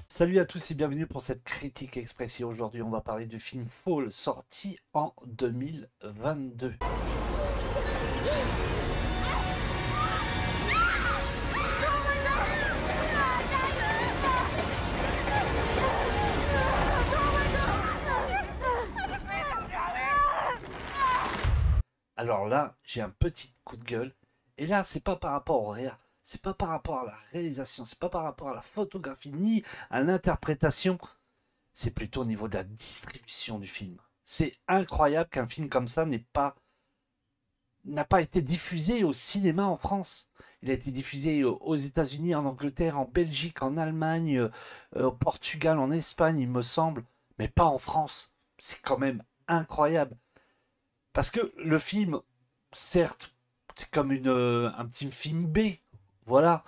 Salut à tous et bienvenue pour cette critique express. Aujourd'hui, on va parler du film Fall, sorti en 2022. Alors là, j'ai un petit coup de gueule. Et là, c'est pas par rapport au réel, c'est pas par rapport à la réalisation, c'est pas par rapport à la photographie, ni à l'interprétation. C'est plutôt au niveau de la distribution du film. C'est incroyable qu'un film comme ça n'a pas été diffusé au cinéma en France. Il a été diffusé aux États-Unis, en Angleterre, en Belgique, en Allemagne, au Portugal, en Espagne, il me semble, mais pas en France. C'est quand même incroyable. Parce que le film, certes, c'est comme un petit film B. Voilà.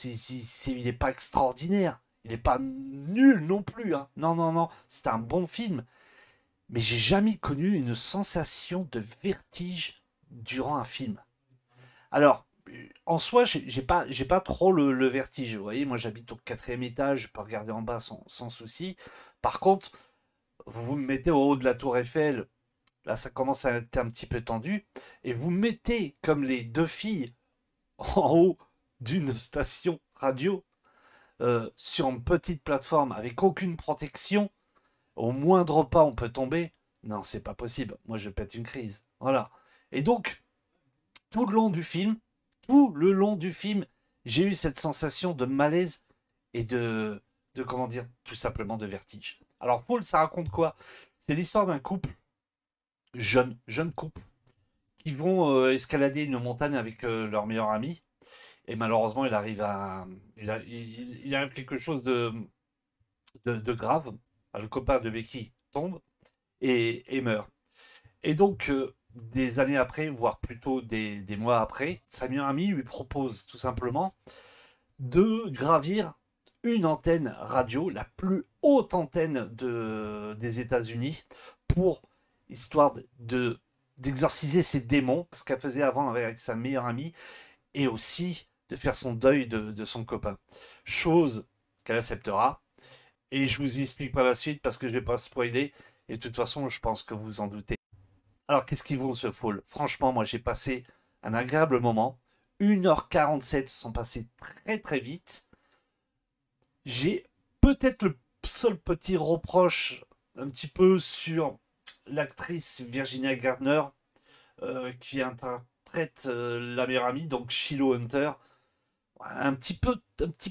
Il n'est pas extraordinaire. Il n'est pas nul non plus, hein. Non, non, non. C'est un bon film. Mais j'ai jamais connu une sensation de vertige durant un film. Alors, en soi, j'ai pas trop le vertige. Vous voyez, moi j'habite au quatrième étage, je peux regarder en bas sans souci. Par contre, vous me mettez au haut de la tour Eiffel, là ça commence à être un petit peu tendu, et vous me mettez comme les deux filles en haut d'une station radio, sur une petite plateforme avec aucune protection, au moindre pas on peut tomber. Non, c'est pas possible. Moi je pète une crise. Voilà. Et donc, tout le long du film, tout le long du film, j'ai eu cette sensation de malaise et de comment dire, tout simplement de vertige. Alors, Fall, ça raconte quoi? C'est l'histoire d'un couple, jeune couple, qui vont escalader une montagne avec leur meilleur ami. Et malheureusement, il arrive quelque chose de grave. Le copain de Becky tombe et meurt. Et donc, des années après, voire plutôt des mois après, sa meilleure amie lui propose tout simplement de gravir une antenne radio, la plus haute antenne des États-Unis, pour histoire d'exorciser ses démons, ce qu'elle faisait avant avec sa meilleure amie, et aussi de faire son deuil de son copain. Chose qu'elle acceptera. Et je vous y explique par la suite parce que je ne vais pas spoiler. Et de toute façon, je pense que vous en doutez. Alors, qu'est-ce qu'ils vont ce Fall? Franchement, moi, j'ai passé un agréable moment. 1h47 sont passés très très vite. J'ai peut-être le seul petit reproche un petit peu sur l'actrice Virginia Gardner, qui interprète la meilleure amie, donc Shiloh Hunter. Un petit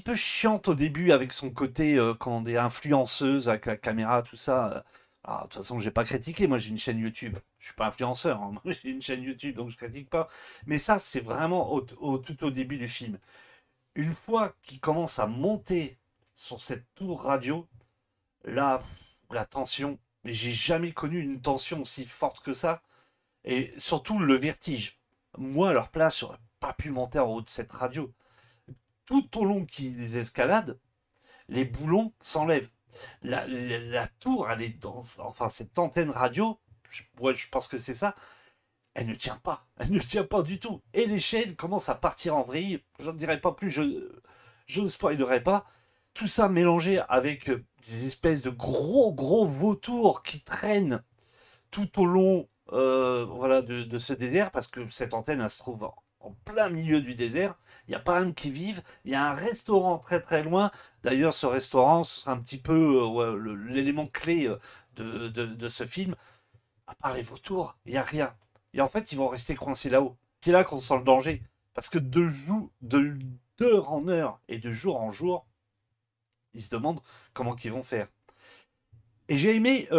peu chiante au début avec son côté quand on est influenceuse avec la caméra, tout ça. Alors, de toute façon, j'ai pas critiqué. Moi, j'ai une chaîne YouTube. Je suis pas influenceur, hein. J'ai une chaîne YouTube, donc je critique pas. Mais ça, c'est vraiment tout au début du film. Une fois qu'il commence à monter sur cette tour radio, là, la tension. Mais j'ai jamais connu une tension aussi forte que ça. Et surtout le vertige. Moi, à leur place, j'aurais pas pu monter en haut de cette radio. Tout au long qu'ils escaladent, les boulons s'enlèvent. La tour, elle est enfin, cette antenne radio, je pense que c'est ça, elle ne tient pas. Elle ne tient pas du tout. Et les chaînes commencent à partir en vrille. Je ne dirai pas plus, je ne spoilerai pas. Tout ça mélangé avec des espèces de gros vautours qui traînent tout au long voilà, de ce désert, parce que cette antenne, elle se trouve en plein milieu du désert. Il n'y a pas un qui vive. Il y a un restaurant très très loin. D'ailleurs, ce restaurant, ce sera un petit peu ouais, l'élément clé de ce film. À part les vautours, il n'y a rien. Et en fait, ils vont rester coincés là-haut. C'est là qu'on sent le danger. Parce que d'heure en heure et de jour en jour, ils se demandent comment ils vont faire. Et j'ai aimé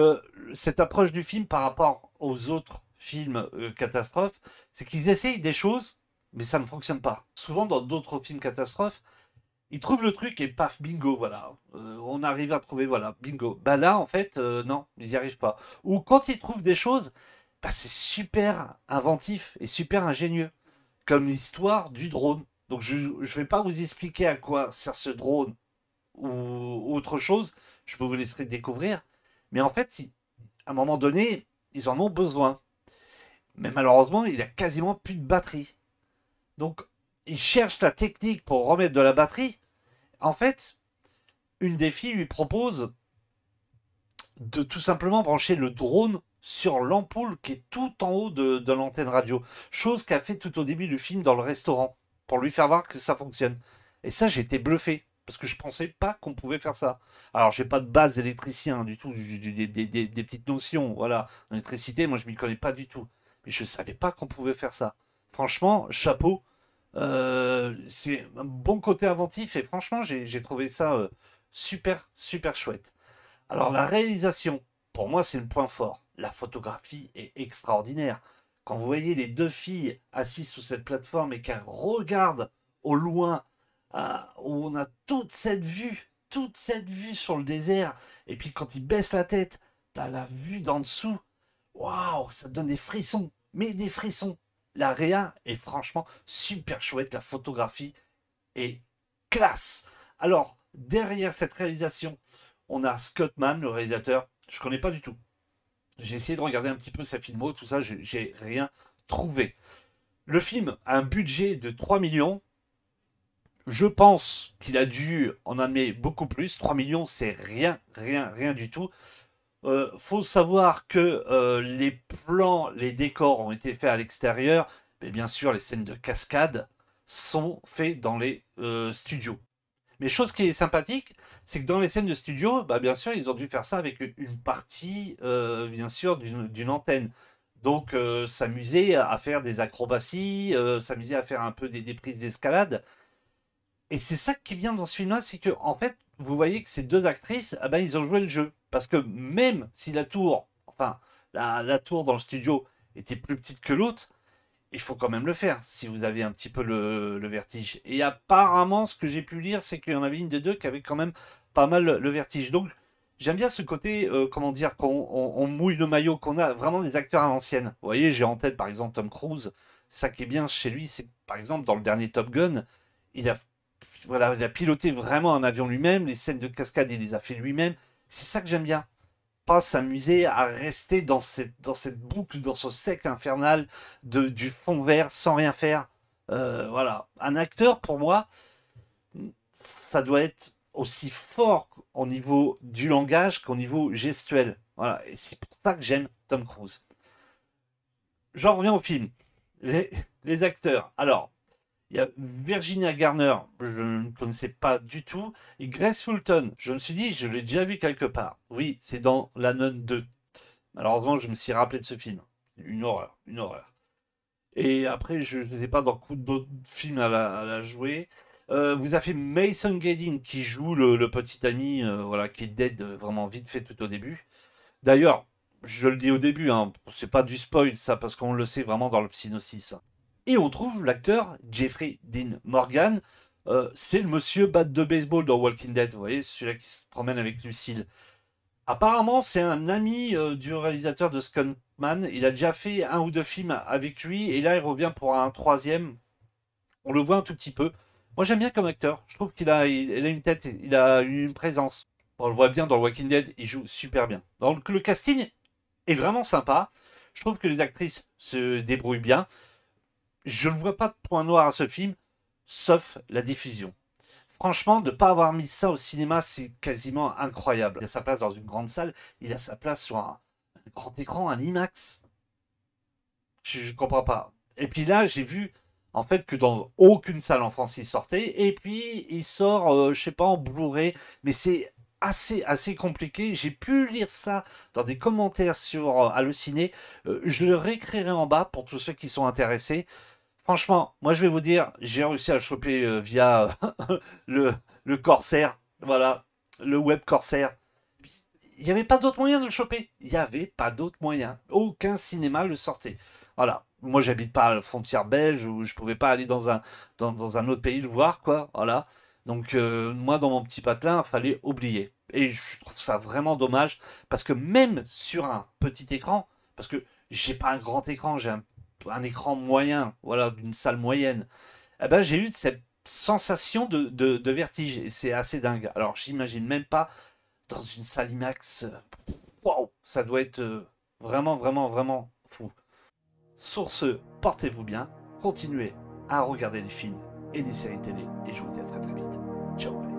cette approche du film par rapport aux autres films catastrophes, c'est qu'ils essayent des choses, mais ça ne fonctionne pas. Souvent, dans d'autres films catastrophes, ils trouvent le truc et paf, bingo, voilà. On arrive à trouver, voilà, bingo. Bah là, en fait, non, ils n'y arrivent pas. Ou quand ils trouvent des choses, bah, c'est super inventif et super ingénieux, comme l'histoire du drone. Donc je ne vais pas vous expliquer à quoi sert ce drone ou autre chose, je vous laisserai découvrir. Mais en fait, à un moment donné, ils en ont besoin. Mais malheureusement, il a quasiment plus de batterie. Donc, ils cherchent la technique pour remettre de la batterie. En fait, une des filles lui propose de tout simplement brancher le drone sur l'ampoule qui est tout en haut de l'antenne radio. Chose qu'a fait tout au début du film dans le restaurant, pour lui faire voir que ça fonctionne. Et ça, j'ai été bluffé, parce que je pensais pas qu'on pouvait faire ça. Alors, j'ai pas de base électricien du tout, des petites notions, voilà. En électricité, moi, je m'y connais pas du tout. Mais je savais pas qu'on pouvait faire ça. Franchement, chapeau. C'est un bon côté inventif et franchement, j'ai trouvé ça super, super chouette. Alors la réalisation, pour moi c'est le point fort. La photographie est extraordinaire. Quand vous voyez les deux filles assises sous cette plateforme et qu'elles regardent au loin, où on a toute cette vue sur le désert, et puis quand ils baissent la tête, t'as la vue d'en dessous. Waouh, ça donne des frissons, mais des frissons. La réa est franchement super chouette, la photographie est classe. Alors, derrière cette réalisation, on a Scottman, le réalisateur. Je connais pas du tout. J'ai essayé de regarder un petit peu sa filmo, tout ça, j'ai rien trouvé. Le film a un budget de 3 millions. Je pense qu'il a dû en amener beaucoup plus. 3 millions, c'est rien, rien, rien du tout. Faut savoir que les plans, les décors ont été faits à l'extérieur, mais bien sûr, les scènes de cascade sont faites dans les studios. Mais chose qui est sympathique, c'est que dans les scènes de studio, bah bien sûr, ils ont dû faire ça avec une partie, bien sûr, d'une antenne. Donc, s'amuser à faire des acrobaties, s'amuser à faire un peu des prises d'escalade. Et c'est ça qui est bien dans ce film-là, c'est que, en fait, vous voyez que ces deux actrices, ah ben, ils ont joué le jeu. Parce que même si la tour, enfin, la tour dans le studio était plus petite que l'autre, il faut quand même le faire si vous avez un petit peu le vertige. Et apparemment, ce que j'ai pu lire, c'est qu'il y en avait une des deux qui avait quand même pas mal le vertige. Donc, j'aime bien ce côté, comment dire, qu'on mouille le maillot, qu'on a vraiment des acteurs à l'ancienne. Vous voyez, j'ai en tête par exemple Tom Cruise. Ça qui est bien chez lui, c'est que par exemple dans le dernier Top Gun, il a, voilà, il a piloté vraiment un avion lui-même. Les scènes de cascade, il les a fait lui-même. C'est ça que j'aime bien pas s'amuser à rester dans cette boucle, dans ce cercle infernal du fond vert sans rien faire. Voilà. Un acteur, pour moi, ça doit être aussi fort au niveau du langage qu'au niveau gestuel. Voilà. Et c'est pour ça que j'aime Tom Cruise. J'en reviens au film. Les, les acteurs. Alors, il y a Virginia Garner, je ne connaissais pas du tout. Et Grace Fulton, je me suis dit, je l'ai déjà vu quelque part. Oui, c'est dans La Nonne 2. Malheureusement, je me suis rappelé de ce film. Une horreur, une horreur. Et après, je ne sais pas dans beaucoup d'autres films à la jouer. Vous avez Mason Gadding qui joue le petit ami, voilà, qui est dead vraiment vite fait tout au début. D'ailleurs, je le dis au début, hein, c'est pas du spoil ça, parce qu'on le sait vraiment dans le synopsis. Et on trouve l'acteur Jeffrey Dean Morgan. C'est le monsieur bat de baseball dans Walking Dead, vous voyez, celui-là qui se promène avec Lucille. Apparemment, c'est un ami du réalisateur de Scuntman. Il a déjà fait un ou deux films avec lui, et là, il revient pour un troisième. On le voit un tout petit peu. Moi, j'aime bien comme acteur. Je trouve il a une tête, il a une présence. On le voit bien dans Walking Dead, il joue super bien. Donc, le casting est vraiment sympa. Je trouve que les actrices se débrouillent bien. Je ne vois pas de point noir à ce film, sauf la diffusion. Franchement, de ne pas avoir mis ça au cinéma, c'est quasiment incroyable. Il a sa place dans une grande salle, il a sa place sur un grand écran, un IMAX. Je ne comprends pas. Et puis là, j'ai vu en fait que dans aucune salle en France il sortait. Et puis il sort, je sais pas, en Blu-ray, mais c'est assez compliqué. J'ai pu lire ça dans des commentaires sur Allociné. Je le réécrirai en bas pour tous ceux qui sont intéressés. Franchement, moi je vais vous dire, j'ai réussi à le choper via le, le Corsair, voilà, le web Corsair. Il n'y avait pas d'autre moyen de le choper. Il n'y avait pas d'autre moyen. Aucun cinéma le sortait. Voilà. Moi, j'habite pas à la frontière belge où je pouvais pas aller dans un autre pays le voir, quoi. Voilà. Donc, moi, dans mon petit patelin, il fallait oublier. Et je trouve ça vraiment dommage parce que même sur un petit écran, parce que j'ai pas un grand écran, j'ai un écran moyen, voilà, d'une salle moyenne. Eh ben, j'ai eu cette sensation de vertige et c'est assez dingue. Alors, j'imagine même pas dans une salle IMAX. Waouh, ça doit être vraiment, vraiment, vraiment fou. Sur ce, portez-vous bien, continuez à regarder les films et des séries télé et je vous dis à très très vite. Ciao.